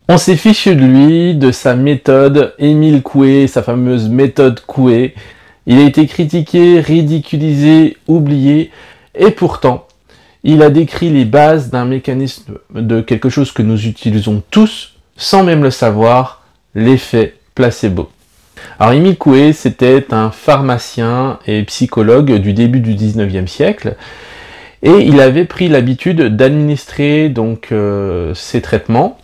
On s'est fichu de lui, de sa méthode, Émile Coué, sa fameuse méthode Coué. Il a été critiqué, ridiculisé, oublié, et pourtant, il a décrit les bases d'un mécanisme de quelque chose que nous utilisons tous, sans même le savoir, l'effet placebo. Alors Émile Coué, c'était un pharmacien et psychologue du début du 19e siècle, et il avait pris l'habitude d'administrer donc ces traitements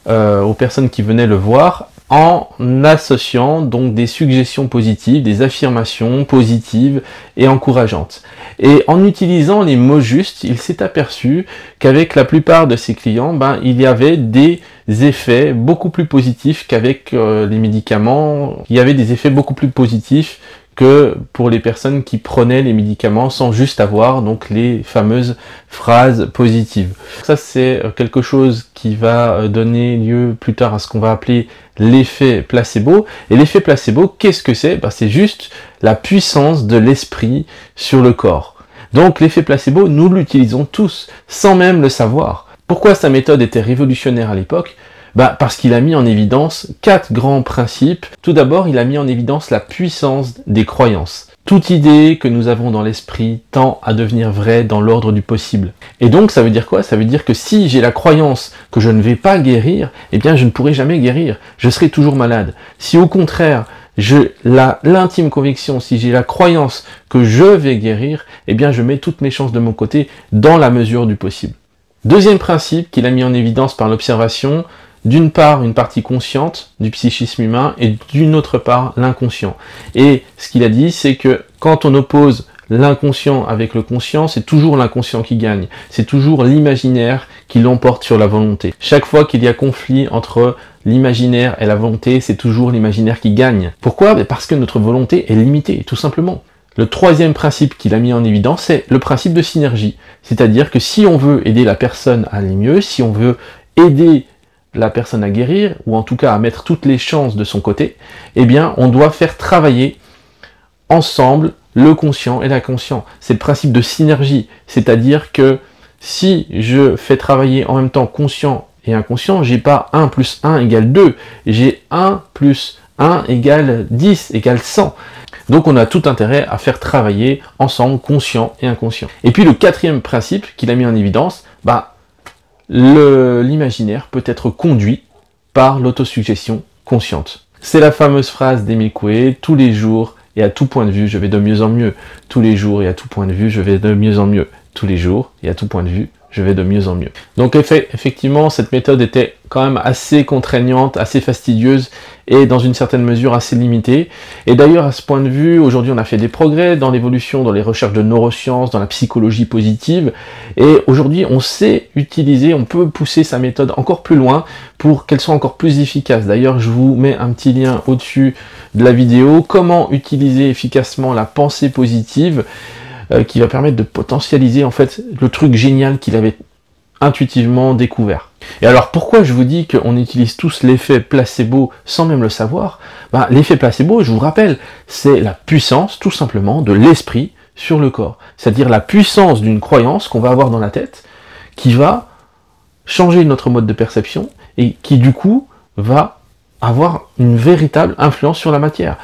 aux personnes qui venaient le voir en associant donc des suggestions positives, des affirmations positives et encourageantes. Et en utilisant les mots justes, il s'est aperçu qu'avec la plupart de ses clients, il y avait des effets beaucoup plus positifs qu'avec les médicaments. Il y avait des effets beaucoup plus positifs que pour les personnes qui prenaient les médicaments sans juste avoir donc les fameuses phrases positives. Ça c'est quelque chose qui va donner lieu plus tard à ce qu'on va appeler l'effet placebo. Et l'effet placebo, qu'est-ce que c'est? C'est juste la puissance de l'esprit sur le corps. Donc l'effet placebo, nous l'utilisons tous, sans même le savoir. Pourquoi sa méthode était révolutionnaire à l'époque? Parce qu'il a mis en évidence 4 grands principes. Tout d'abord, il a mis en évidence la puissance des croyances. Toute idée que nous avons dans l'esprit tend à devenir vraie dans l'ordre du possible. Et donc, ça veut dire quoi? Ça veut dire que si j'ai la croyance que je ne vais pas guérir, eh bien, je ne pourrai jamais guérir. Je serai toujours malade. Si au contraire, j'ai l'intime conviction, si j'ai la croyance que je vais guérir, eh bien, je mets toutes mes chances de mon côté dans la mesure du possible. Deuxième principe qu'il a mis en évidence par l'observation, d'une part une partie consciente du psychisme humain et d'une autre part l'inconscient. Et ce qu'il a dit, c'est que quand on oppose l'inconscient avec le conscient, c'est toujours l'inconscient qui gagne. C'est toujours l'imaginaire qui l'emporte sur la volonté. Chaque fois qu'il y a conflit entre l'imaginaire et la volonté, c'est toujours l'imaginaire qui gagne. Pourquoi? Parce que notre volonté est limitée, tout simplement. Le troisième principe qu'il a mis en évidence, c'est le principe de synergie. C'est-à-dire que si on veut aider la personne à aller mieux, si on veut aider la personne à guérir, ou en tout cas à mettre toutes les chances de son côté, eh bien on doit faire travailler ensemble le conscient et l'inconscient. C'est le principe de synergie, c'est-à-dire que si je fais travailler en même temps conscient et inconscient, j'ai pas 1 plus 1 égale 2, j'ai 1 plus 1 égale 10, égale 100. Donc on a tout intérêt à faire travailler ensemble conscient et inconscient. Et puis le quatrième principe qu'il a mis en évidence, l'imaginaire peut être conduit par l'autosuggestion consciente. C'est la fameuse phrase d'Émile Coué, tous les jours et à tout point de vue, je vais de mieux en mieux. Tous les jours et à tout point de vue, je vais de mieux en mieux. Tous les jours et à tout point de vue, je vais de mieux en mieux. Donc effectivement, cette méthode était quand même assez contraignante, assez fastidieuse et dans une certaine mesure assez limitée. Et d'ailleurs, à ce point de vue, aujourd'hui on a fait des progrès dans l'évolution, dans les recherches de neurosciences, dans la psychologie positive. Et aujourd'hui, on sait utiliser, on peut pousser sa méthode encore plus loin pour qu'elle soit encore plus efficace. D'ailleurs, je vous mets un petit lien au-dessus de la vidéo, comment utiliser efficacement la pensée positive, qui va permettre de potentialiser en fait le truc génial qu'il avait intuitivement découvert. Et alors pourquoi je vous dis qu'on utilise tous l'effet placebo sans même le savoir? L'effet placebo, je vous rappelle, c'est la puissance tout simplement de l'esprit sur le corps. C'est-à-dire la puissance d'une croyance qu'on va avoir dans la tête qui va changer notre mode de perception et qui du coup va avoir une véritable influence sur la matière.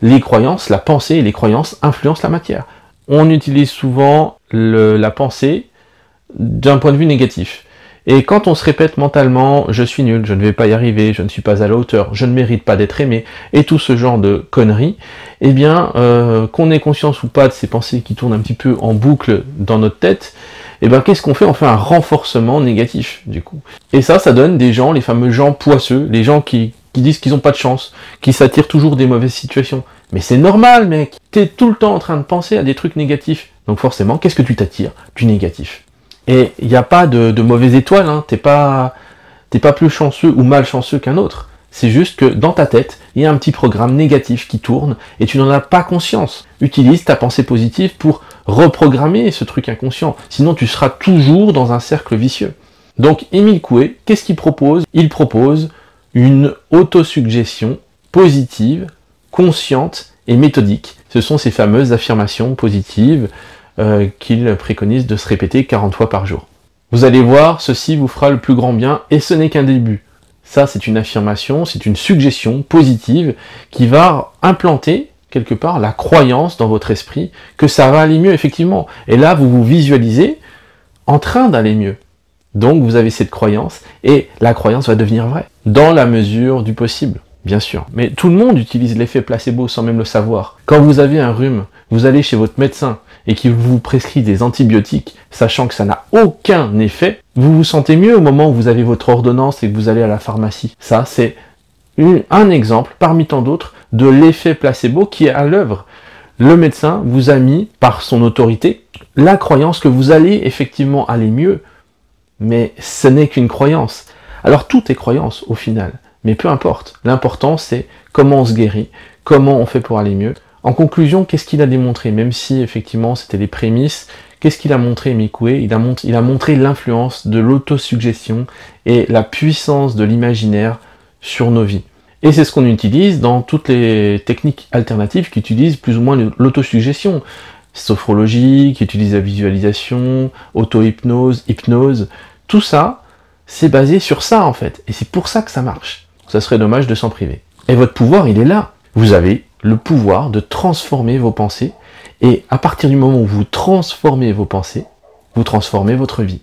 Les croyances, la pensée et les croyances influencent la matière. On utilise souvent la pensée d'un point de vue négatif. Et quand on se répète mentalement « je suis nul, je ne vais pas y arriver, je ne suis pas à la hauteur, je ne mérite pas d'être aimé » et tout ce genre de conneries, eh bien, qu'on ait conscience ou pas de ces pensées qui tournent un petit peu en boucle dans notre tête, eh bien, qu'est-ce qu'on fait? On fait un renforcement négatif, du coup. Et ça donne des gens, les fameux gens poisseux, les gens qui disent qu'ils n'ont pas de chance, qui s'attirent toujours des mauvaises situations. Mais c'est normal, mec. T'es tout le temps en train de penser à des trucs négatifs. Donc forcément, qu'est-ce que tu t'attires? Du négatif. Et il n'y a pas de mauvaise étoile, hein. T'es pas plus chanceux ou malchanceux qu'un autre. C'est juste que dans ta tête, il y a un petit programme négatif qui tourne et tu n'en as pas conscience. Utilise ta pensée positive pour reprogrammer ce truc inconscient. Sinon, tu seras toujours dans un cercle vicieux. Donc, Émile Coué, qu'est-ce qu'il propose? Il propose une autosuggestion positive, consciente et méthodique. Ce sont ces fameuses affirmations positives qu'il préconise de se répéter 40 fois par jour. Vous allez voir, ceci vous fera le plus grand bien et ce n'est qu'un début. Ça, c'est une affirmation, c'est une suggestion positive qui va implanter quelque part la croyance dans votre esprit que ça va aller mieux effectivement. Et là, vous vous visualisez en train d'aller mieux. Donc vous avez cette croyance et la croyance va devenir vraie. Dans la mesure du possible, bien sûr. Mais tout le monde utilise l'effet placebo sans même le savoir. Quand vous avez un rhume, vous allez chez votre médecin et qu'il vous prescrit des antibiotiques, sachant que ça n'a aucun effet, vous vous sentez mieux au moment où vous avez votre ordonnance et que vous allez à la pharmacie. Ça, c'est un exemple parmi tant d'autres de l'effet placebo qui est à l'œuvre. Le médecin vous a mis, par son autorité, la croyance que vous allez effectivement aller mieux, mais ce n'est qu'une croyance. Alors tout est croyance au final, mais peu importe. L'important c'est comment on se guérit, comment on fait pour aller mieux. En conclusion, qu'est-ce qu'il a démontré? Même si effectivement c'était les prémices, qu'est-ce qu'il a montré Mikoué? Il a montré l'influence de l'autosuggestion et la puissance de l'imaginaire sur nos vies. Et c'est ce qu'on utilise dans toutes les techniques alternatives qui utilisent plus ou moins l'autosuggestion. Sophrologie, qui utilise la visualisation, auto-hypnose, hypnose. Tout ça, c'est basé sur ça en fait. Et c'est pour ça que ça marche. Ça serait dommage de s'en priver. Et votre pouvoir, il est là. Vous avez le pouvoir de transformer vos pensées. Et à partir du moment où vous transformez vos pensées, vous transformez votre vie.